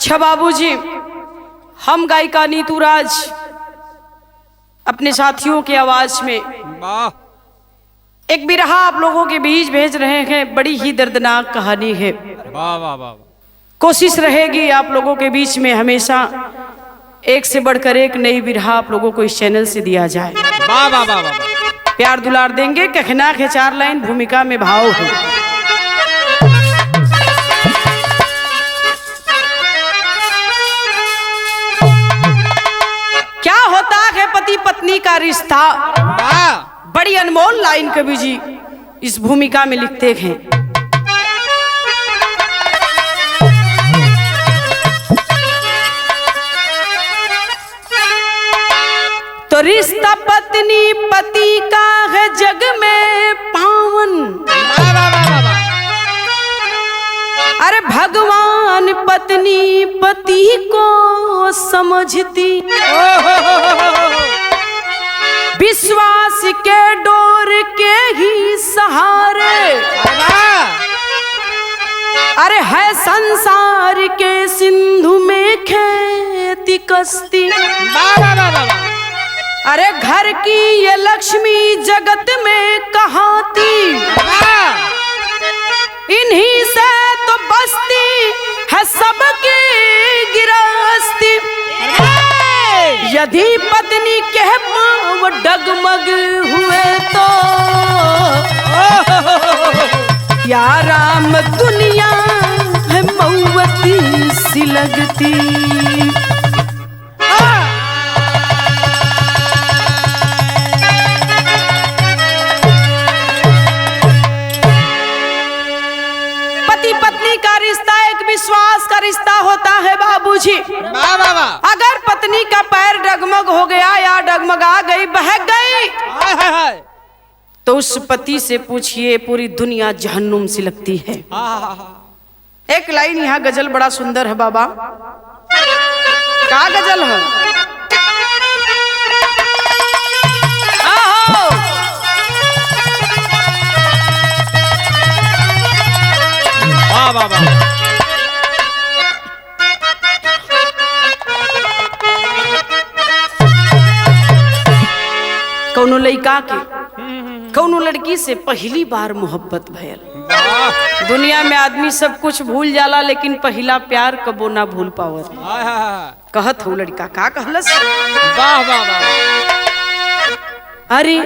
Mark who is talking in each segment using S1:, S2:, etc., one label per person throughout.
S1: अच्छा बाबूजी, हम गायिका नीतू राज अपने साथियों की आवाज में एक बिरहा आप लोगों के बीच भेज रहे हैं। बड़ी ही दर्दनाक कहानी है।
S2: वाह वाह वाह।
S1: कोशिश रहेगी आप लोगों के बीच में हमेशा एक से बढ़कर एक नई बिरहा आप लोगों को इस चैनल से दिया जाए।
S2: वाह वाह वाह वाह।
S1: प्यार दुलार देंगे। कहना है 4 लाइन, भूमिका में भाव है। क्या होता है पति पत्नी का रिश्ता, बड़ी अनमोल लाइन कवि जी इस भूमिका में लिखते हैं। तो रिश्ता पत्नी पति का है जग में पावन। अरे भगवान पत्नी पति को समझती, विश्वास के डोर के ही सहारे। अरे है संसार के सिंधु में खेती कश्ती। अरे घर की ये लक्ष्मी जगत में कहाँ थी, इन्हीं से तो बसती है सबकी गिरस्ती। यदि पत्नी के पाँव डगमग हुए तो या राम दुनिया है मऊवती सी लगती। पति पत्नी का रिश्ता एक विश्वास का रिश्ता होता है बाबूजी। अगर पत्नी का पैर डगमग हो गया या डगमगा गई, बह गई, तो उस पति से पूछिए पूरी दुनिया जहन्नुम सी लगती है। एक लाइन यहाँ गजल बड़ा सुंदर है बाबा। क्या गजल है? कौनो लड़का के कौनो लड़की से पहली बार मोहब्बत भयल। दुनिया में आदमी सब कुछ भूल जाला, लेकिन पहला प्यार कबो ना भूल पावत। कहत हो लड़का का कहलस?
S2: वाह वाह वाह।
S1: अरे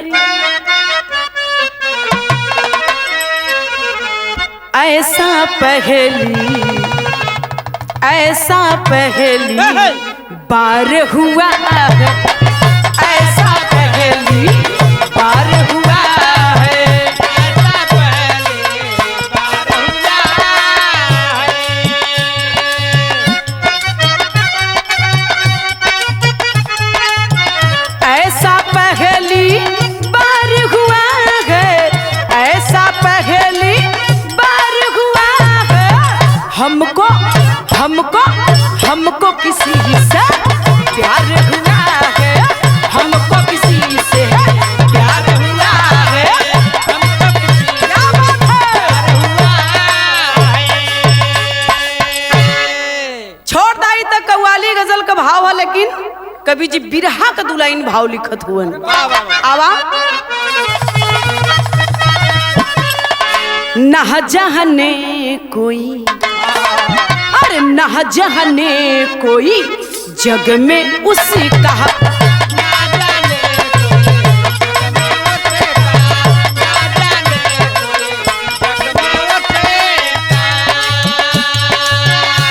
S1: ऐसा पहली बार हुआ है, ऐसा पहली बार हुआ है,
S2: ऐसा पहली बार हुआ है।
S1: ऐसा पहली बार हुआ है, ऐसा पहली बार हुआ है। हमको किसी से प्यार हुआ है, हमको किसी से प्यार हुआ है, हमको किसी से प्यार हुआ है। छोड़ दाई तक कव्वाली गजल का भाव है, लेकिन कभी जी बिरहा का 2 लाइन भाव लिखत हुआ। आवा ना जहने कोई, अरे ना जहने कोई जग में उसी कहा,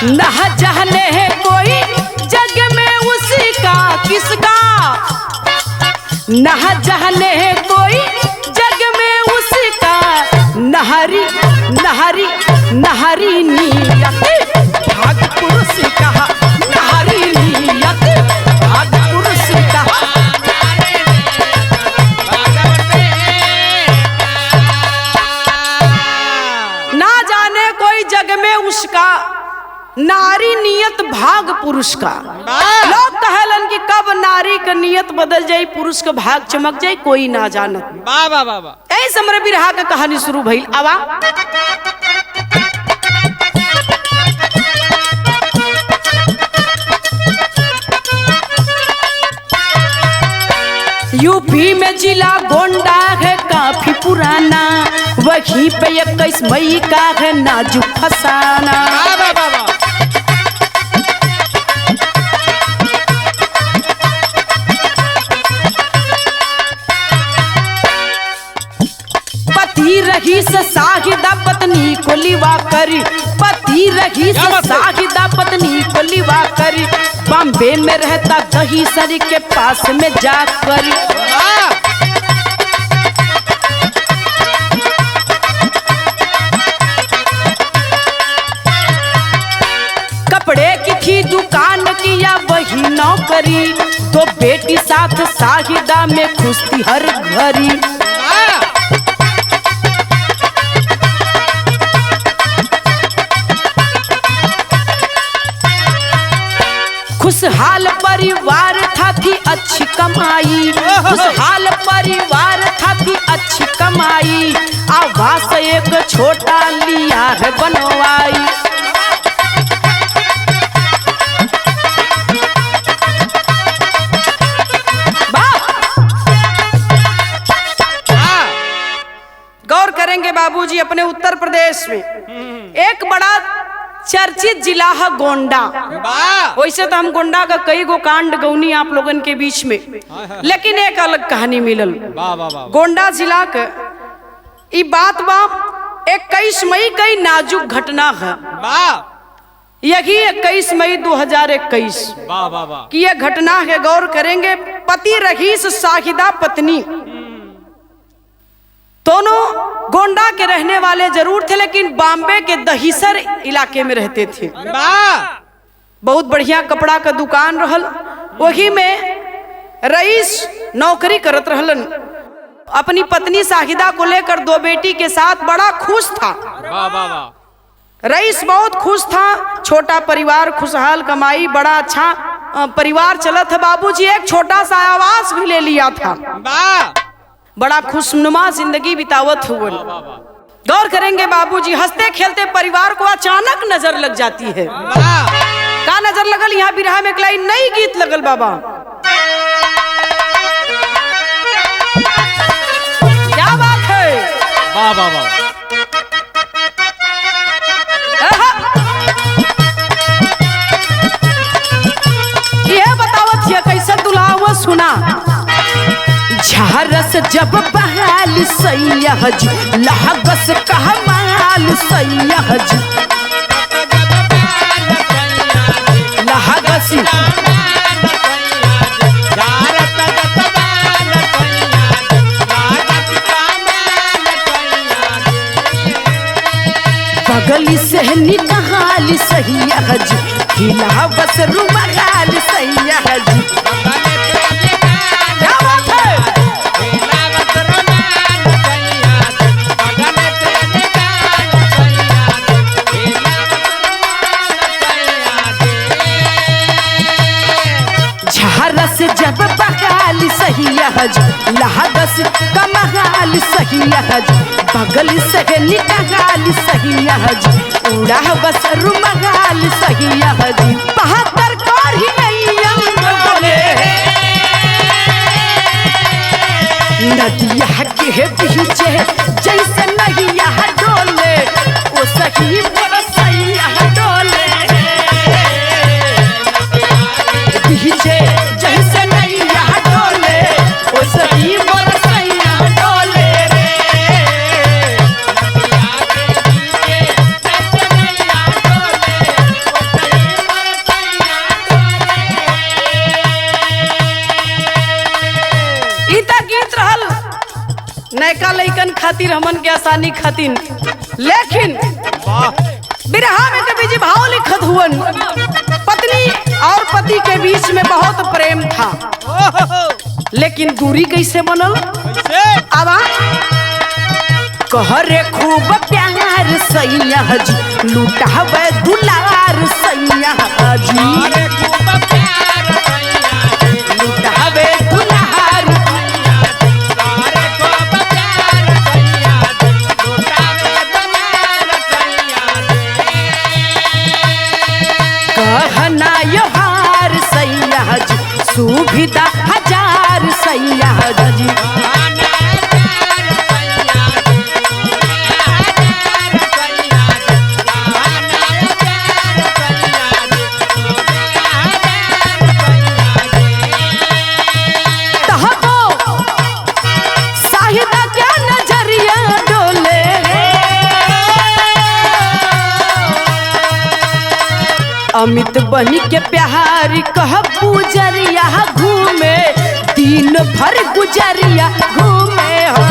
S1: ना जहने कोई जग में उसी का, किसका? ना जहने कोई जग में उसी का, नहरी नहरी नहरी नियत भाग पुरुष कहा, नहरी नियत भाग पुरुष कहा। ना जाने कोई जग में उसका, नारी नियत भाग पुरुष का। लोग कहलन कि कब नारी का नियत बदल जाए, पुरुष का भाग चमक जाए, कोई ना जानत।
S2: वाह वाह वाह।
S1: ऐसे हमरे बिरहा का कहानी शुरू भइल। आवा यूपी में जिला गोंडा है काफी पुराना, वहीं पे 21 मई का है नाजुक फसाना। पति रही से साहिदा पत्नी को लिवा करी, पति रही से साहिदा पत्नी को लिवा करी, बॉम्बे में रहता दहीसर के पास में जाकर। कपड़े की थी दुकान किया वही नौकरी, तो बेटी साथ साहिदा में खुश थी हर घड़ी। खुशहाल परिवार था थी अच्छी कमाई, खुशहाल परिवार था थी अच्छी कमाई, आवास एक छोटा लिया है बनवाई। गौर करेंगे बाबूजी, अपने उत्तर प्रदेश में एक बड़ा चर्चित जिला है गोंडा। वैसे तो हम गोंडा का कई गो कांड गौनी आप लोगन के बीच में, लेकिन एक अलग कहानी मिलल। गोंडा जिला का ई बात बा 21 मई कई नाजुक घटना है। यही 21 मई 2021 की यह घटना है। गौर करेंगे, पति रहीस साहिदा पत्नी दोनों गोंडा के रहने वाले जरूर थे, लेकिन बॉम्बे के दहीसर इलाके में रहते थे। बहुत बढ़िया कपड़ा का दुकान रहल, वही में रईस नौकरी करत रहलन। अपनी पत्नी साहिदा को लेकर 2 बेटी के साथ बड़ा खुश था। रईस बहुत खुश था, छोटा परिवार, खुशहाल कमाई, बड़ा अच्छा परिवार चला था। बाबूजी एक छोटा सा आवास भी ले लिया था, बड़ा खुशनुमा जिंदगी बितावत हुए। गौर करेंगे बाबूजी, हंसते खेलते परिवार को अचानक नजर लग जाती है। का नजर लगल? यहाँ बिरहा में एक नई गीत लगल बाबा। क्या बात है?
S2: वाह वाह वाह।
S1: ये बतावत है कैसे दुल्हा हुआ सुना। झारस जब बहाल सैयद लहगस कहमाल सैयद लहगस बगली से निकाल सैयद हिला बस रुमाल सैयद। जब बहाल सैयद लहगस कमहाल सैयद बगल से निकाल सैयद उड़ा बस रुमाल सैयद। 72 कोढ़ी नदिया के पीछे जैसे नैया डोले ओ सही बरसैया डोले पीछे जैसे नैया डोले ओ सही बरसैया डोले रे। इता गीत रहल नैका लइकन खातिर, हमन के आसानी खातिर, लेकिन बिरहा में कवि जी भाव लिखत हुवन। पत्नी और पति के बीच में बहुत प्रेम था, लेकिन दूरी कैसे बनल? अब कहरे खूब प्यार सैयद लुटावे दुलार सैयद लुटावे दुलार। कहना योहार सैयद सुभी दीदा हजार सैया जी। अमित बनी के प्यार कह गुजरिया घूमे दिन भर गुजरिया घूमे हो।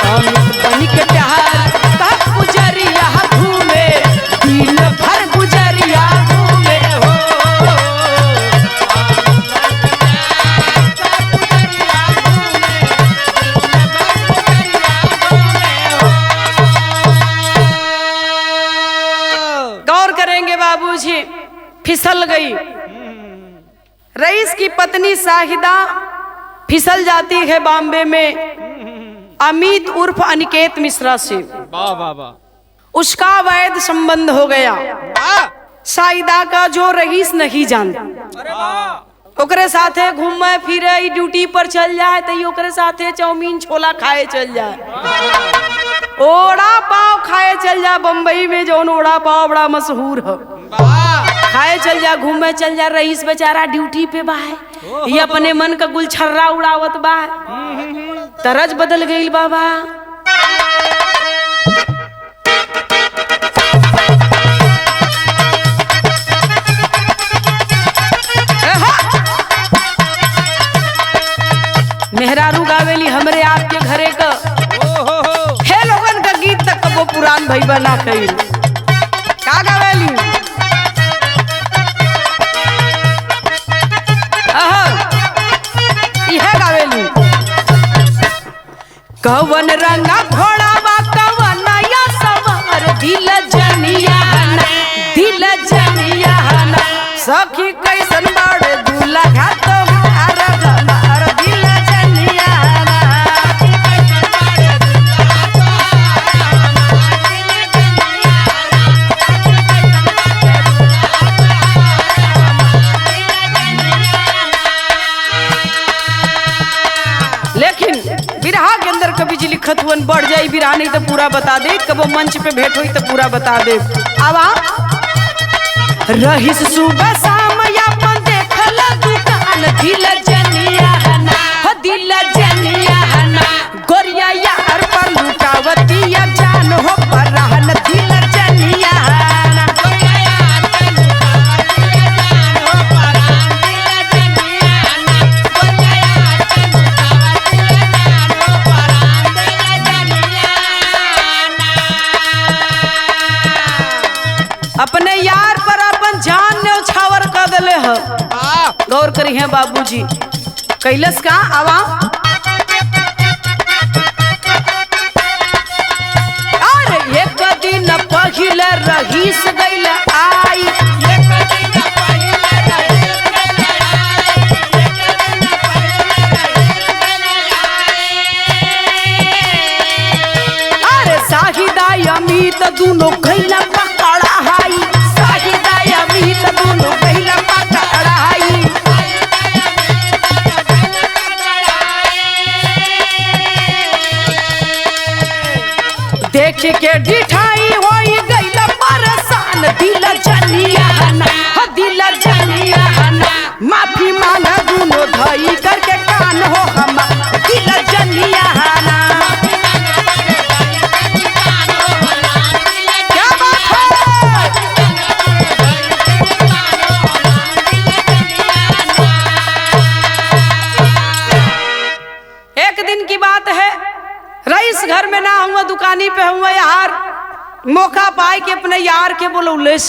S1: अमित बनी के प्यार कह गुजरिया घूमे दिन भर गुजरिया घूमे हो। गौर करेंगे बाबूजी, फिसल गई रईस की पत्नी शाहिदा, फिसल जाती है बॉम्बे में अमित उर्फ अनिकेत मिश्रा से।
S2: वाह वाह वाह।
S1: उसका वैध संबंध हो गया। शाहिदा का जो रईस नहीं जानता, ओकरे साथे घूमे फिरे, ड्यूटी पर चल जाए तो ओकरे साथे चाउमीन छोला खाए चल जाए, ओड़ा पाव खाए चल जा। बम्बई में जो ओड़ा पाव बड़ा मशहूर है, खाए चल जा, घूमे चल जा। रईस बेचारा ड्यूटी पे बा है, ये अपने मन का गुलछर्रा उड़ावत बा, तरज बदल गई बाबा। मेहरारू गावेली हमरे आपके घरे का हे लोगन का गीत तक वो पुरान भाई बना कई का गावेली। यह गावेली कवन रंगा घोड़ावा कवन या सवार दिल जनिया ना, दिल जनिया ना। सखी कैसन बाड़े दूल्हा तुम्हार हमार दिल जनिया ना। लेकिन बिरहा के अंदर कभी जी लिखत हुन बढ़ जाई बिरहा, नहीं तो पूरा बता दे, कबो मंच पे भेंट हुई तो पूरा बता दे। अब रहीस सुबह शाम यापन देखल दुकान दिल जनिया ना, हो दिल जनिया ना। गोरिया यार पर लुटावती या जान हो पर रहन दिल जनिया ना। गोरिया यार पर लुटावती या जान हो पर रहन दिल जनिया ना। गोरिया यार पर लुटावती या जान हो पर रहन दिल जनिया ना। अपने यार पर अपन जान ने उछावर कर दिले ह। गौर करी है बाबूजी, कैलस का आवा अरे एक दिन पहिले रहीस गइल आई, एक दिन पहिले रहीस गइल आई, एक दिन पहिले रहीस गइल आई। अरे शाहिदा अमित दोनों गइला पकड़ा हाई, शाहिदा अमित दोनों गइला पकड़ा हाई। देख के डिठाई होई गइल परेशान दिल जनिया ना, हो दिल जनिया ना। माफी मांगा दोनों धई करके कान हो हमा दिल जनिया ना। क्या बात है? एक दिन की बात है, रईस घर में ना हुआ, दुकानी पे हुआ यार, मौका पाए के अपने यार के बोलौलेस।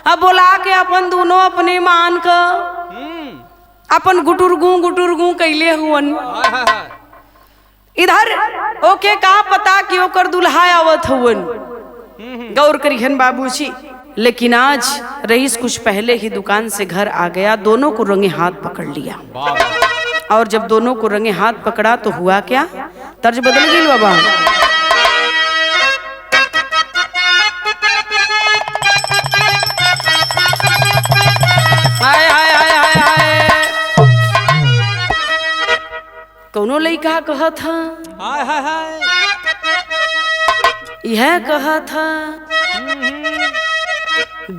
S1: अब बोला के अपन दोनों अपने मान का अपन गुटुरगू कैले हुवन। इधर ओके का पता कि ओकर दुल्हा आवत हुवन। गौर करिहन बाबूजी, लेकिन आज रईस कुछ पहले ही दुकान से घर आ गया, दोनों को रंगे हाथ पकड़ लिया। और जब दोनों को रंगे हाथ पकड़ा तो हुआ क्या, तर्ज बदल गई बाबा। हाय हाय हाय हाय हाय कौनो लइका कहा था
S2: हाय हाय हाय
S1: यह कहा था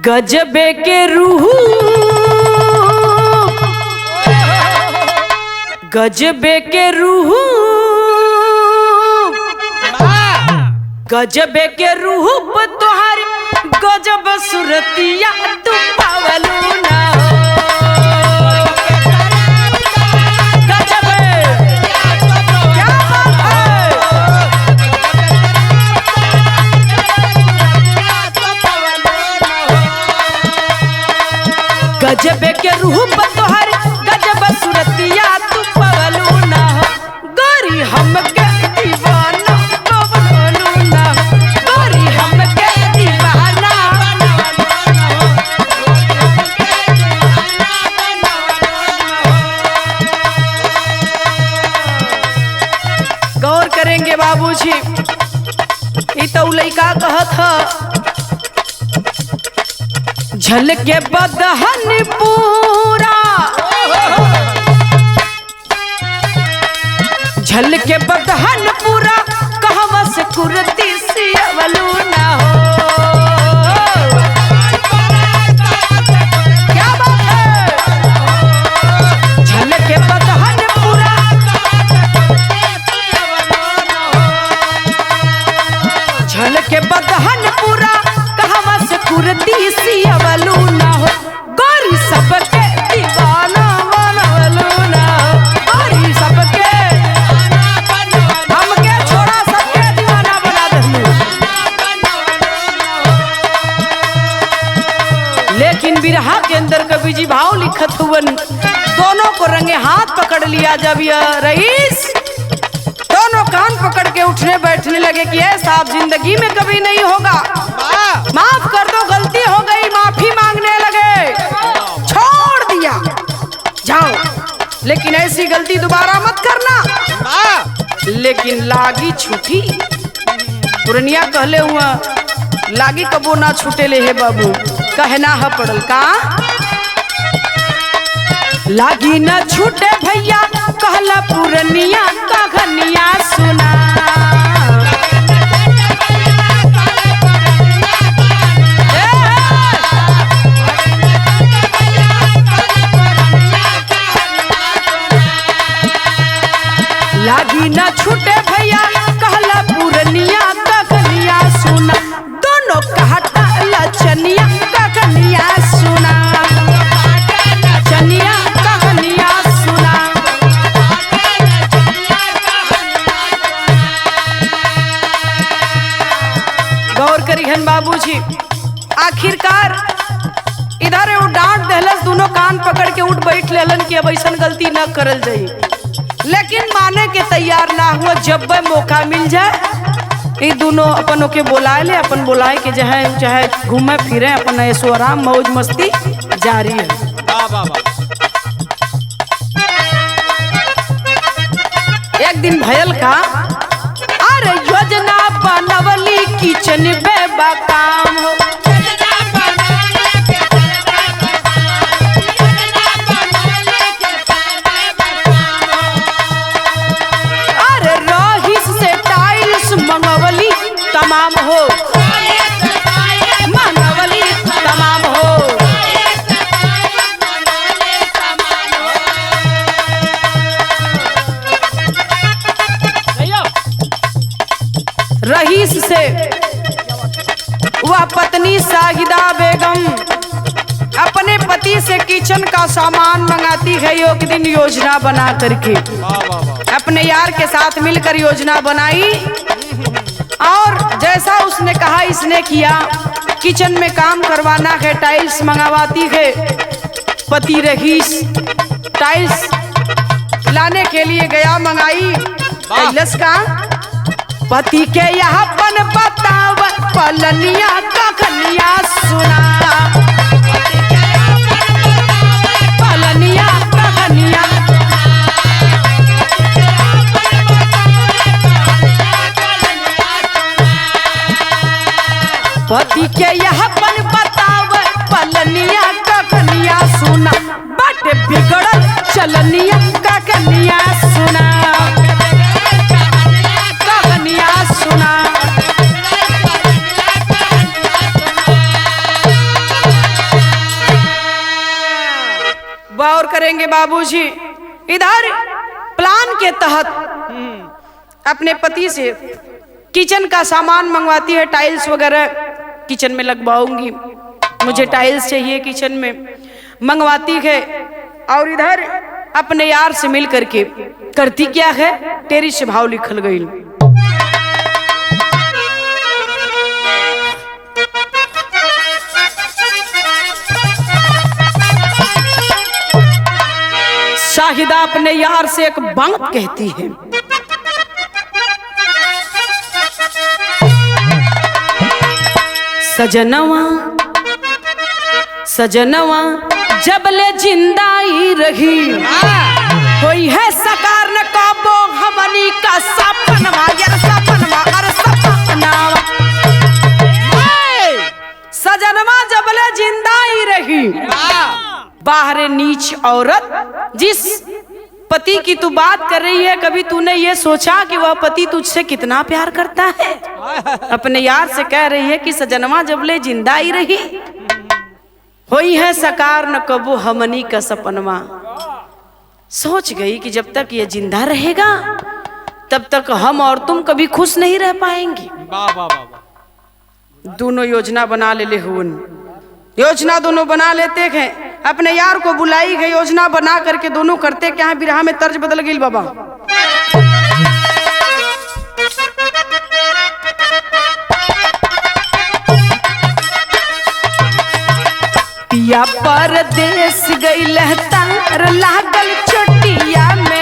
S1: गजबे के रूह गजबे के रूह गजबे के रूह तोहारी गजब सुरतिया तू पावलू ना गजबे के रूह तोहर गजब सुरतिया तू पवलू ना गोरी हमके दीवाना पवलू ना गोरी हमके दीवाना गौर करेंगे बाबूजी ई तो लइका कहत ह झलके बदहन पूरा झलके बदहन पूरा कहवा से कुर्ती सियवलू ना हो क्या बात है झलके बदहन पूरा झलके बदहन पूरा कहवा से कुर्ती सियवलू ना हो गोरी सबके दीवाना बनवलू ना हो गोरी सबके हमके छोड़ा सबके दीवाना बना दहलू लेकिन बिरहा के अंदर कवि जी भाव लिखत हुवन दोनों को रंगे हाथ पकड़ लिया जब यह रईस दोनों कान पकड़ के उठने बैठने लगे कि ऐसा आप जिंदगी में कभी नहीं होगा माफ कर दो गलती हो गई माफी मांगने लगे छोड़ दिया जाओ लेकिन ऐसी गलती दोबारा मत करना लेकिन लागी छूटी पुरनिया कहले हुआ लागी कबो ना छूटे ले हे बाबू कहना है पड़ल का लागी ना छूटे भैया कहला पुरनिया कहानिया सुना लागी ना छूटे भैया कहला पुरनिया कहानिया सुना दोनों कहता लचनिया कहानिया सुना लचनिया कहानिया सुना गौर करिहन बाबूजी आखिरकार इधर वो डांट दहलस दोनों कान पकड़ के उठ बैठ लेलन कि अब ऐसा गलती न करल जाई लेकिन माने के तैयार ना हुआ जब मौका मिल जाए ये दोनों अपन के बुलाए ले अपन बुलाए के चाहे घूमे फिरे अपन ऐसो आराम मौज मस्ती जारी है एक दिन भयल का अरे योजना बनवली किचन में बाकाम हो तमाम हो मंगवली तमाम हो रईस से वह पत्नी साहिदा बेगम अपने पति से किचन का सामान मंगाती है एक दिन योजना बना करके अपने यार के साथ मिलकर योजना बनाई और जैसा उसने कहा इसने किया किचन में काम करवाना है टाइल्स मंगवाती है पति रईस टाइल्स लाने के लिए गया मंगाई टाइल्स का पति के यहाँ पन बताव पलनिया कखनिया सुना पलनिया कखनिया पति के यह पन बताव पलनिया कखनिया सुना बट बिगड़ल चलनिया कखनिया सुना गौर करेंगे बाबूजी, इधर प्लान के तहत अपने पति से किचन का सामान मंगवाती है, टाइल्स वगैरह किचन में लगवाऊंगी, मुझे टाइल्स चाहिए किचन में, मंगवाती है। और इधर अपने यार से मिल करके करती क्या है, तेरी से भाव लिखल गई। शाहिदा अपने यार से एक बात कहती है, सजनवा सजनवा जबले जिंदाई रही कोई है सकार न काबो हमनी का सपनवा, यार सपनवा अरे सपनवा, सजनवा जबले जिंदाई रही। बाहर नीच औरत, जिस पति की तू बात कर रही है, कभी तूने ये सोचा कि वह पति तुझसे कितना प्यार करता है? अपने यार से कह रही है कि सजनवा जबले जिंदा ही रही होई है सकार न कबो हमनी का सपनवा। सोच गई कि जब तक ये जिंदा रहेगा तब तक हम और तुम कभी खुश नहीं रह पाएंगे। दोनों योजना बना ले हुन, योजना दोनों बना लेते हैं, अपने यार को बुलाई गई, योजना बना करके दोनों करते क्या है, बिरहा में तर्ज बदल गई बाबा। पिया परदेस गई लहतार लागल चोटिया में,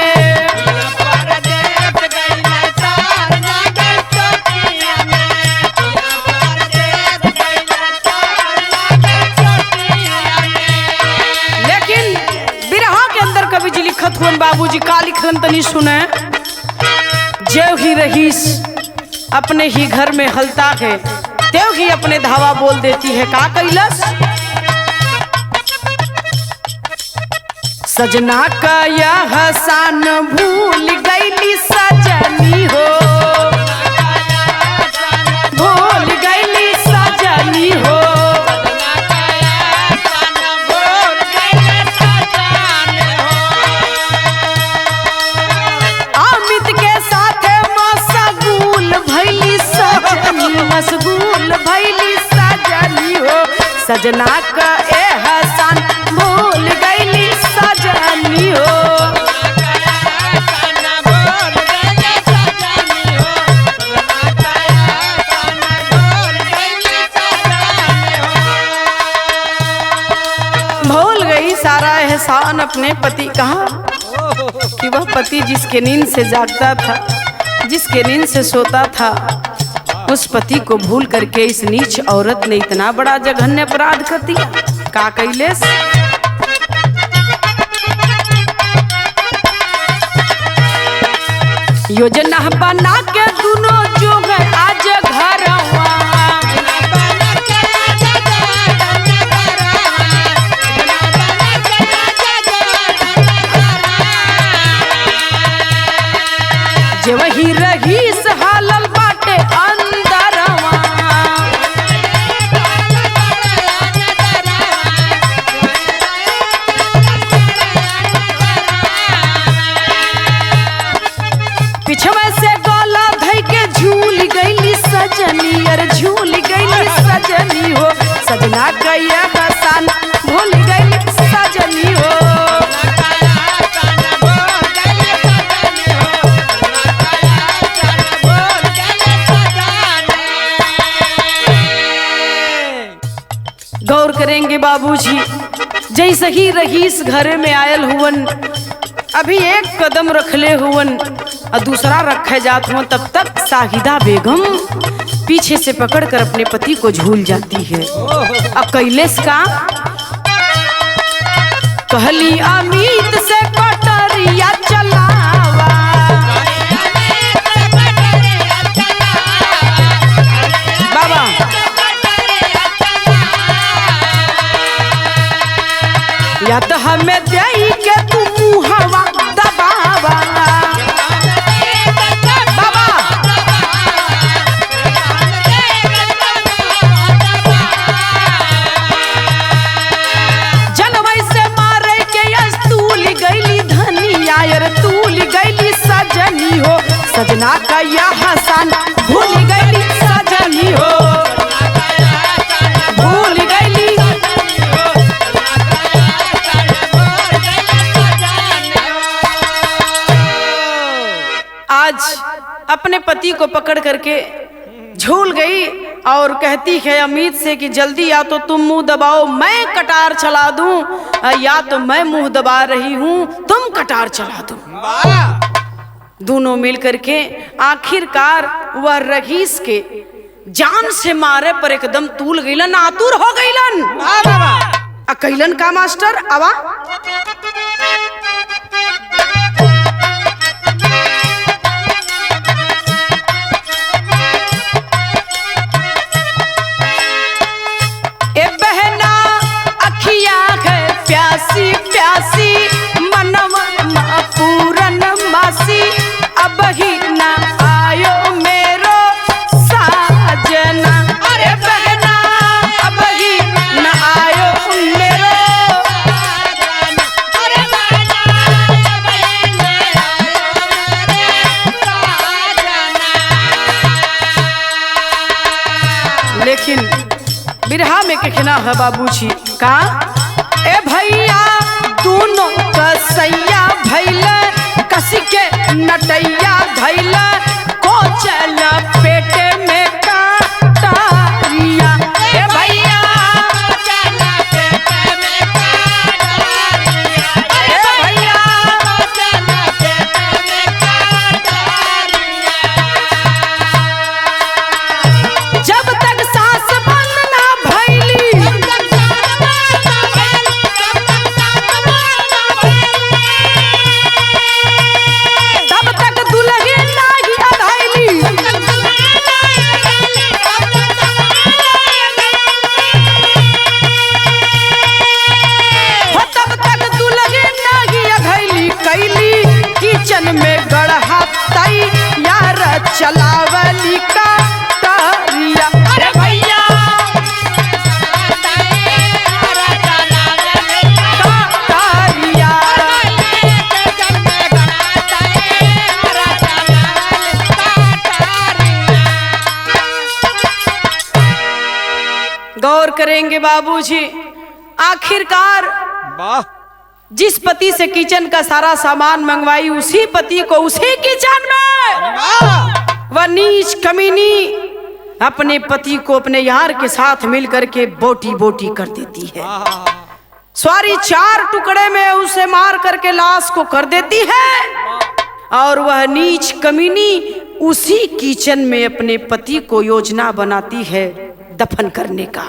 S1: बाबूजी का लिखन तनी सुने। जेव ही रहीस अपने ही घर में हलता है, तेव ही अपने धावा बोल देती है, का कैलस? सजना का यह हसान भूल गईली सजनी हो, भूल गईली सजनी हो, मशगूल भैली सजनी हो, सजना का एहसान भूल गईली सजनी हो। भूल गई सारा एहसान अपने पति का, कि वह पति जिसके नींद से जागता था, जिसके नींद से सोता था, उस पति को भूल करके इस नीच औरत ने इतना बड़ा जघन्य अपराध कर दिया। का कैलेस? योजना बना के दोनों जो है आज घरवा, जे वही रहीस हालल बाटे अंदरवा, पिछवा से गोला धई के झूल गईली सजनी, अरे झूल गईली सजनी हो, सजना का ये हसान भूल गईली सजनी हो। गौर करेंगे बाबूजी, जैसे ही रहीस घरे में आयल हुवन, अभी एक कदम रखले हुवन और दूसरा रखे जात हुआ, तब तक शाहिदा बेगम पीछे से पकड़कर अपने पति को झूल जाती है। अब कैलेस का कहली अमित से कटरिया चलावा, बाबा या तो हमें दे के तू मुहवा दबावा, बाबा जनवई से मारे के आज अपने पति को पकड़ करके झूल गई और कहती है अमित से कि जल्दी या तो तुम मुंह दबाओ मैं कटार चला दूं, या तो मैं मुंह दबा रही हूं तुम कटार चला दो। दोनों मिल करके आखिरकार वह रहीस के जान से मारे पर एकदम तूल गईलन, आतुर हो गईलन। कैलन का मास्टर आवा ए बहना अखिया है प्यासी प्यासी मनवा पूरन मासी अब ही ना आयो मेरो साजना। अरे बहना अब ही ना आयो मेरो साजना। अरे बहना अब ही ना आयो मेरो साजना। लेकिन बिरहा में कहना है बाबूजी का ए भैया दोनों कसैया भैल कसी के नटैया धैल को चल पेटे में काटरिया। ए भैया चल पेटे में काटरिया। ए भैया चल पेटे में काटरिया। जब तक सास बनना भैली तब तक दुल्हे नाही अधैली। तब तक दुल्हे नाही अधैली कैली किचन में गढ़ा तई यार चलावली का तरिया। अरे भैया गौर करेंगे बाबूजी, आखिरकार
S2: वाह
S1: जिस पति से किचन का सारा सामान मंगवाई उसी पति को उसी किचन में वह नीच कमीनी अपने पति को अपने यार के साथ मिलकर के बोटी बोटी कर देती है। सारी 4 टुकड़े में उसे मार करके लाश को कर देती है और वह नीच कमीनी उसी किचन में अपने पति को योजना बनाती है दफन करने का।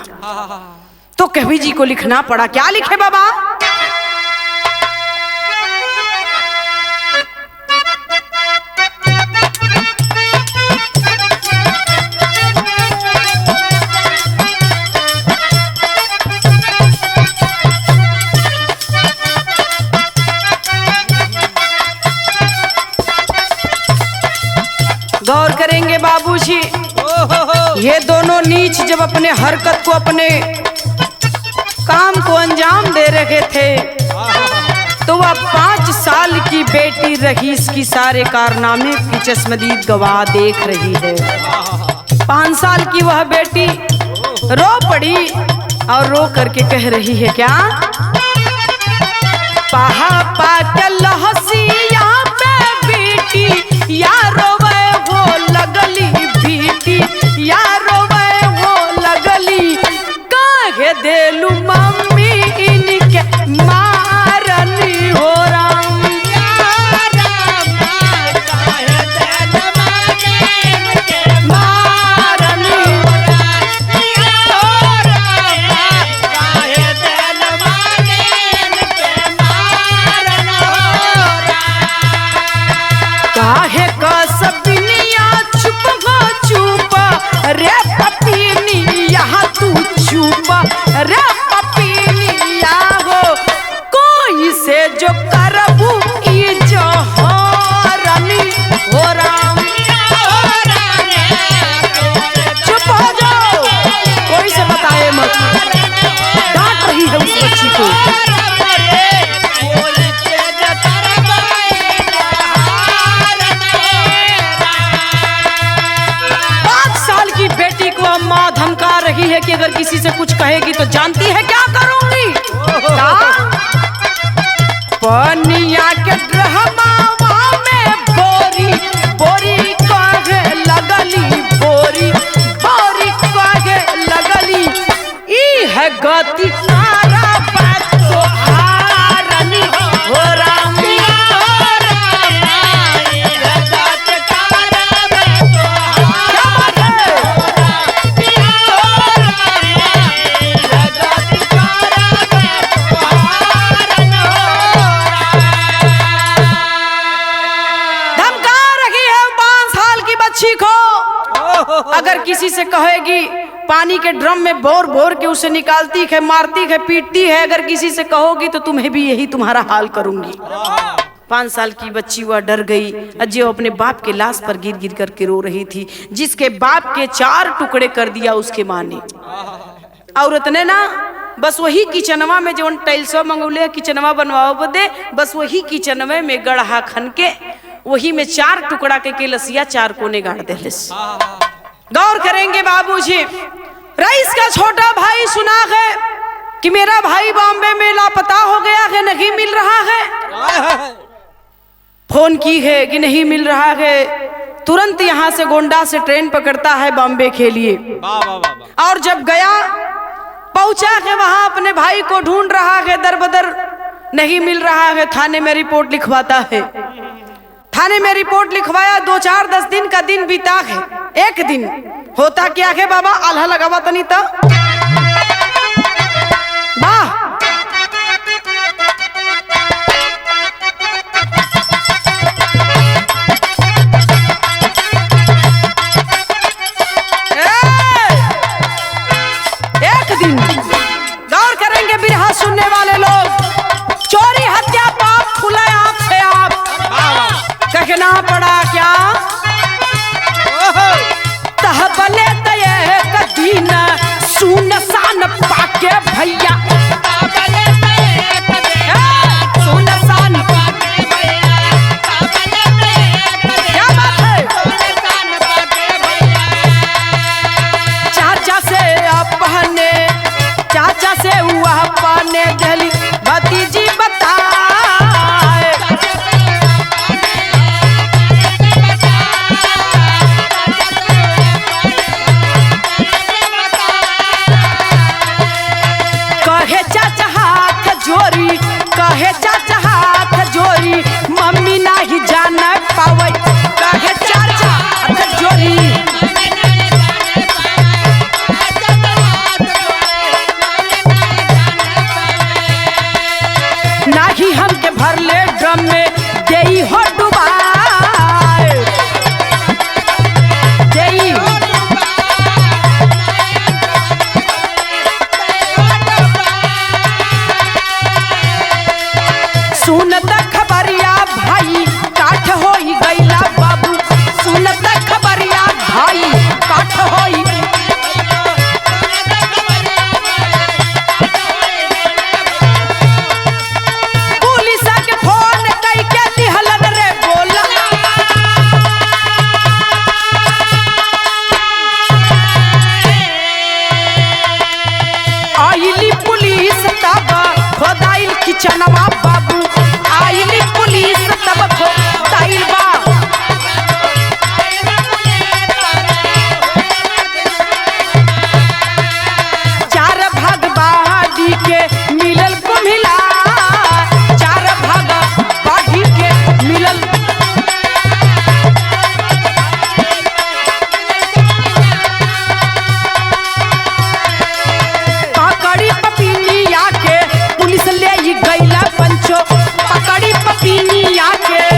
S1: तो कवि जी को लिखना पड़ा, क्या लिखे बाबा? गौर करेंगे बाबूजी, ये दोनों नीच जब अपने हरकत को अपने काम को अंजाम दे रहे थे तो वह 5 साल की बेटी रहीस की सारे कारनामे की चश्मदीद गवाह देख रही है। 5 साल की वह बेटी रो पड़ी और रो करके कह रही है क्या? पहा पाके लहसिया पे बेटी यारो वो लगली भीटी यारो वो लगली काहे देलू मम्मी इनके मारनी हो राम। काहे का सबिनिया चुप हो चुप रे पपीनी यहाँ तू चुप रे पपीनिया हो कोई से जो करबू ई जहरनी हो राम। चुप हो जाओ, कोई से बताए मत। डांट रही है उस बच्ची को। 5 साल की बेटी को अम्मा धमका रही है कि अगर किसी से कुछ कहेगी तो जानती है क्या करूंगी? पनिया के ड्रहमावा में बोरी बोरी गति कारा तो हारनी हो रामी अगर किसी से कहेगी पानी के ड्रम में बोर बोर के उसे निकालती है, मारती है, पीटती है, अगर किसी से कहोगी तो तुम्हें भी यही तुम्हारा हाल करूंगी। 5 साल की बच्ची वह डर गई, जो अपने बाप के लाश पर गिर गिर करके रो रही थी, जिसके बाप के 4 टुकड़े कर दिया उसके माँ ने। औरत ने ना बस वही किचनवा में जो टाइल्सवा मंगौले किचनवा बनवाओ दे, बस वही किचनवे में गढ़ा खन के वही में 4 टुकड़ा के लसिया 4 कोने गाड़ दे। गौर करेंगे बाबूजी, रईस का छोटा भाई सुना है कि मेरा भाई बॉम्बे में लापता हो गया है, नहीं मिल रहा है। फोन की है कि नहीं मिल रहा है, तुरंत यहाँ से गोंडा से ट्रेन पकड़ता है बॉम्बे के लिए। और जब गया पहुंचा है वहां अपने भाई को ढूंढ रहा है, दर बदर नहीं मिल रहा है। थाने में रिपोर्ट लिखवाता है, थाने में रिपोर्ट लिखवाया। 2-4-10 दिन का दिन बीता है। एक दिन होता क्या है बाबा, आल्हा लगावा तो नहीं था वाह। एक दिन गौर करेंगे बिरहा सुनने वाले लोग, चोरी हत्या पाप खुला आंख से आप कहना पड़ा क्या, तहबले तय कदीन सुनसान पाके भैया, सुनसान पाके भैया, क्या बात है। चाचा से अपने, चाचा से हुआ अपने दिली भतीजी बता, कहे चाचा हाथ जोरी मम्मी नहीं जान पावे, कहे चाचा हाथ जोरी नहीं हमके भर ले ड्रम में देई हो डुबाए, देई सुनत खबरिया भाई काठ होई गईला बाबू, सुनत खबरिया भाई काठ होई, पुलिस के फोन कई के दिहलन रे बोला, आइली पुलिस तब खोदाइल किचनवा बाबू, आइली पुलिस तब खोदाइल बा, चार भाग बाड़ी के मिलल को मिला, 4 भाग बाड़ी के मिलल, पकड़ी पपीनिया के पुलिस ले गईला पंचो, पकड़ी पपीनिया के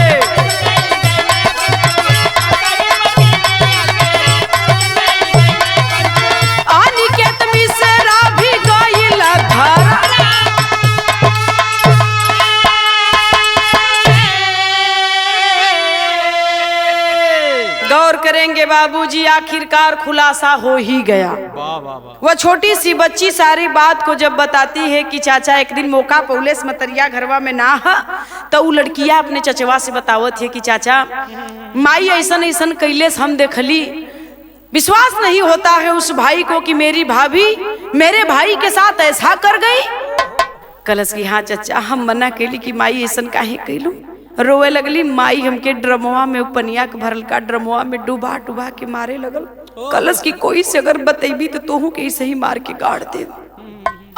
S1: अनिकेत मिश्रा भी गईला घर। गौर करेंगे बाबूजी, आखिरकार खुलासा हो ही गया। वह छोटी सी बच्ची सारी बात को जब बताती है कि चाचा एक दिन मौका पौलेस मतरिया घरवा में ना है, तो वो लड़किया अपने चचवा से बतावत है कि चाचा माई ऐसन ऐसन कैलेस हम देखली, विश्वास नहीं होता है उस भाई को कि मेरी भाभी मेरे भाई के साथ ऐसा कर गई। कलश की हाँ चाचा हम मना कैली कि माई ऐसन काहे कैलू, रोवे लगली। माई हमके ड्रमवा में पनिया के भरल का ड्रमवा में डुबा डुबा के मारे लगल। कलश की कोई से अगर बतेबी तो तोहू के ऐसे ही मार के गाड़ दे।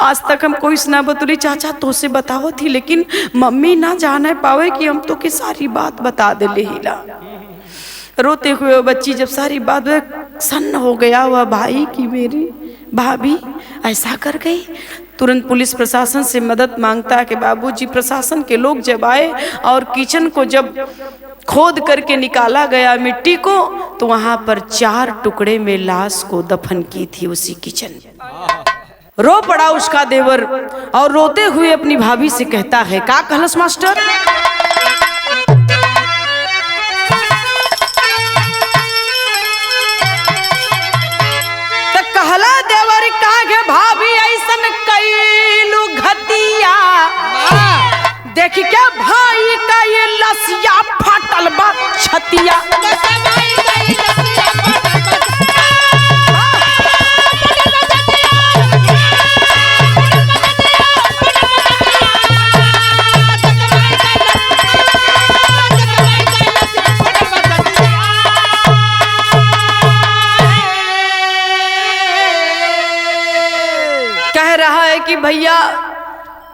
S1: आज तक हम कोई सुना बतुली चाचा तो से बताओ थी, लेकिन मम्मी ना जाने पावे कि हम तो की सारी बात बता दे ले हिला। रोते हुए बच्ची जब सारी बात सन्न हो गया वह भाई कि मेरी भाभी ऐसा कर गई, तुरंत पुलिस प्रशासन से मदद मांगता है कि बाबूजी। प्रशासन के लोग जब आए और किचन को जब खोद करके निकाला गया मिट्टी को, तो वहां पर 4 टुकड़े में लाश को दफन की थी उसी किचन में। रो पड़ा उसका देवर और रोते हुए अपनी भाभी से कहता है, का कहलस मास्टर? भाभी ऐसन कैलू घतिया देख के भाई का ये लसिया फाटल बा छतिया। कि भैया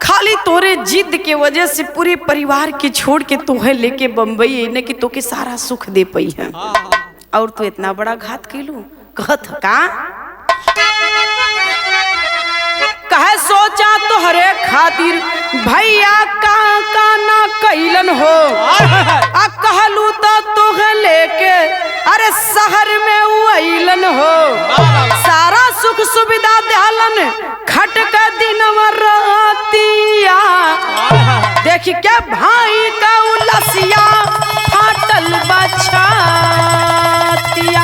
S1: खाली तोरे जिद के वजह से पूरे परिवार के छोड़ के तोहे लेके बम्बई ने कि तोके सारा सुख दे पई है, और तू इतना बड़ा घात कैलू। कहत का कहे सोचा तोहरे खातिर भैया का ना कैलन हो, आ कहलू तो तोहे लेके अरे शहर में उइलन हो, सारा सुख सुविधा देहलन खट का दिन रातिया देख के भाई का उलसिया फाटल बछतिया।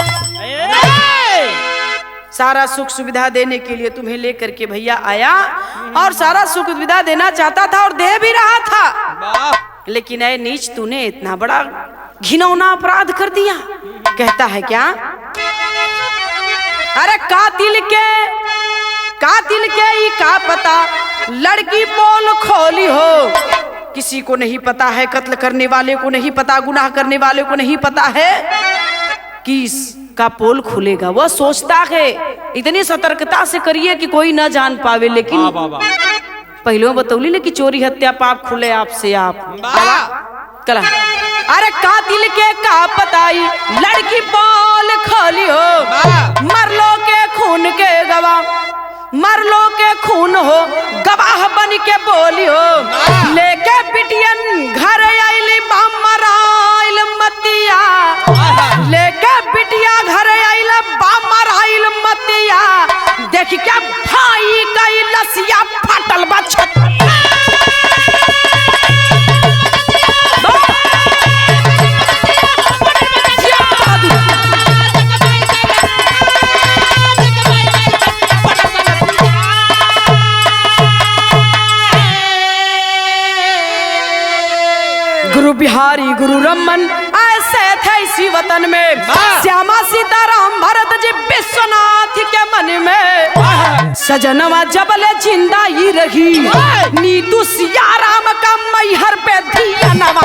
S1: सारा सुख सुविधा देने के लिए तुम्हें लेकर के भैया आया और सारा सुख सुविधा देना चाहता था और दे भी रहा था, लेकिन ऐ नीच तूने इतना बड़ा घिनौना अपराध कर दिया। कहता है क्या? अरे कातिल के ही का पता लड़की पोल खोली हो, किसी को नहीं पता है, कत्ल करने वाले को नहीं पता, गुनाह करने वाले को नहीं पता है कि इसका पोल खुलेगा। वह सोचता है इतनी सतर्कता से करिए कि कोई ना जान पावे, लेकिन पहले बतौली ना कि चोरी हत्या पाप खुले आपसे आप कला। अरे कातिल के का पताई लड़की पोल खोली हो, मरलो के खून के गवाह, मरलो के खून हो गवाह बन के बोली हो, लेके बिटियन घर आइली बामराइल मतिया, लेके बिटिया घर आइल बामराइल मतिया देख के भाई का लसिया फाटल बा छतिया। गुरु बिहारी गुरु रमन ऐसे थे इसी वतन में, श्यामा सीताराम भरत जी विश्वनाथ के मन में, सजनवा जबले जिंदा ही रही नीतू सिया राम का मैहर पे धिया नवा।